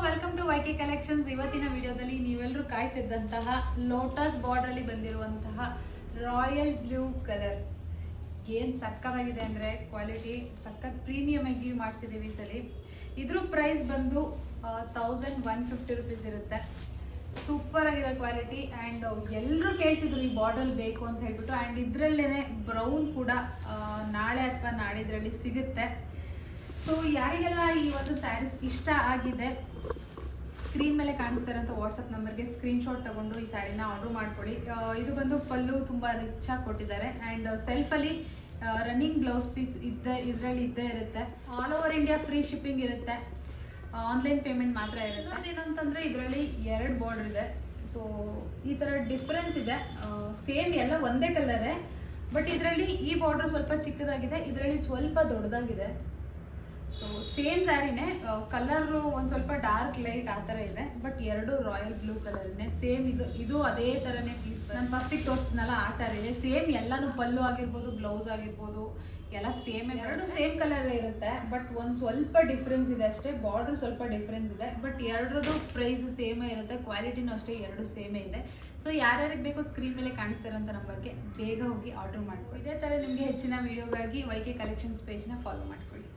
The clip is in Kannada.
Welcome to YK collections. ಇವತ್ತಿನ ವಿಡಿಯೋದಲ್ಲಿ ನೀವೆಲ್ಲರೂ ಕಾಯ್ತಿದ್ದಂತಹ ಲೋಟಸ್ ಬಾರ್ಡರ್ ಅಲ್ಲಿ ಬಂದಿರುವಂತಹ ರಾಯಲ್ ಬ್ಲೂ ಕಲರ್ ಏನು ಸಕ್ಕತ್ತಾಗಿದೆ ಅಂದರೆ ಕ್ವಾಲಿಟಿ ಸಖತ್ ಪ್ರೀಮಿಯಮ್ ಆಗಿ ಮಾಡಿಸಿದ್ದೀವಿ ಈ ಸಲ. ಇದ್ರ ಪ್ರೈಸ್ ಬಂದು 1150 ರುಪೀಸ್ ಇರುತ್ತೆ. ಸೂಪರ್ ಆಗಿದೆ ಕ್ವಾಲಿಟಿ ಆ್ಯಂಡ್ ಎಲ್ಲರೂ ಕೇಳ್ತಿದ್ರು ಈ ಬಾರ್ಡರ್ ಬೇಕು ಅಂತ ಹೇಳ್ಬಿಟ್ಟು. ಆ್ಯಂಡ್ ಇದರಲ್ಲೇ ಬ್ರೌನ್ ಕೂಡ ನಾಳೆ ಅಥವಾ ನಾಡಿದ್ರಲ್ಲಿ ಸಿಗುತ್ತೆ. ಸೊ ಯಾರಿಗೆಲ್ಲ ಈ ಒಂದು ಸ್ಯಾರೀಸ್ ಇಷ್ಟ ಆಗಿದೆ ಸ್ಕ್ರೀನ್ ಮೇಲೆ ಕಾಣಿಸ್ತಾರಂತ ವಾಟ್ಸಪ್ ನಂಬರ್ಗೆ ಸ್ಕ್ರೀನ್ಶಾಟ್ ತಗೊಂಡು ಈ ಸ್ಯಾರಿನ ಆರ್ಡರ್ ಮಾಡ್ಕೊಳ್ಳಿ. ಇದು ಬಂದು ಪಲ್ಲು ತುಂಬ ರಿಚ್ ಆಗಿ ಕೊಟ್ಟಿದ್ದಾರೆ ಆ್ಯಂಡ್ ಸೆಲ್ಫಲ್ಲಿ ರನ್ನಿಂಗ್ ಬ್ಲೌಸ್ ಪೀಸ್ ಇದರಲ್ಲಿ ಇದ್ದೇ ಇರುತ್ತೆ. All over India free shipping ಇರುತ್ತೆ. ಆನ್ಲೈನ್ ಪೇಮೆಂಟ್ ಮಾತ್ರ ಇರುತ್ತೆ. ಅದೇನಂತಂದರೆ ಇದರಲ್ಲಿ 2 ಬಾರ್ಡರ್ ಇದೆ. ಸೊ ಈ ಥರ ಡಿಫ್ರೆನ್ಸ್ ಇದೆ. ಸೇಮ್ ಎಲ್ಲ ಒಂದೇ ಕಲರೇ, ಬಟ್ ಇದರಲ್ಲಿ ಈ ಬಾರ್ಡರ್ ಸ್ವಲ್ಪ ಚಿಕ್ಕದಾಗಿದೆ, ಇದರಲ್ಲಿ ಸ್ವಲ್ಪ ದೊಡ್ಡದಾಗಿದೆ. ಸೊ ಸೇಮ್ ಸ್ಯಾರಿನೇ, ಕಲರು ಒಂದು ಸ್ವಲ್ಪ ಡಾರ್ಕ್ ಲೈಟ್ ಆ ಥರ ಇದೆ, ಬಟ್ 2 ರಾಯಲ್ ಬ್ಲೂ ಕಲರ್ನೇ ಸೇಮ್. ಇದು ಅದೇ ಥರನೇ ಪೀಸ್ ನಾನು ಫಸ್ಟಿಗೆ ತೋರಿಸ್ತೀನಲ್ಲ ಆ ಸ್ಯಾರಿಲಿ ಸೇಮ್ ಎಲ್ಲನೂ ಪಲ್ಲು ಆಗಿರ್ಬೋದು, ಬ್ಲೌಸ್ ಆಗಿರ್ಬೋದು ಎಲ್ಲ ಸೇಮ್. 2 ಸೇಮ್ ಕಲರ್ ಇರುತ್ತೆ, ಬಟ್ ಒಂದು ಸ್ವಲ್ಪ ಡಿಫ್ರೆನ್ಸ್ ಇದೆ ಅಷ್ಟೇ. ಬಾರ್ಡರ್ ಸ್ವಲ್ಪ ಡಿಫ್ರೆನ್ಸ್ ಇದೆ, ಬಟ್ 2ರದ್ದು ಪ್ರೈಸ್ ಸೇಮೇ ಇರುತ್ತೆ. ಕ್ವಾಲಿಟಿನೂ ಅಷ್ಟೇ 2 ಸೇಮೇ ಇದೆ. ಸೊ ಯಾರ್ಯಾರಿಗೆ ಬೇಕು ಸ್ಕ್ರೀನ್ ಮೇಲೆ ಕಾಣಿಸ್ತಿರೋಂಥ ನಂಬರ್ಗೆ ಬೇಗ ಹೋಗಿ ಆರ್ಡರ್ ಮಾಡ್ಕೊಳ್ಳಿ. ಇದೇ ಥರ ನಿಮಗೆ ಹೆಚ್ಚಿನ ವಿಡಿಯೋಗಾಗಿ ವೈಕೆ ಕಲೆಕ್ಷನ್ಸ್ ಪೇಜ್ನ ಫಾಲೋ ಮಾಡ್ಕೊಳ್ಳಿ.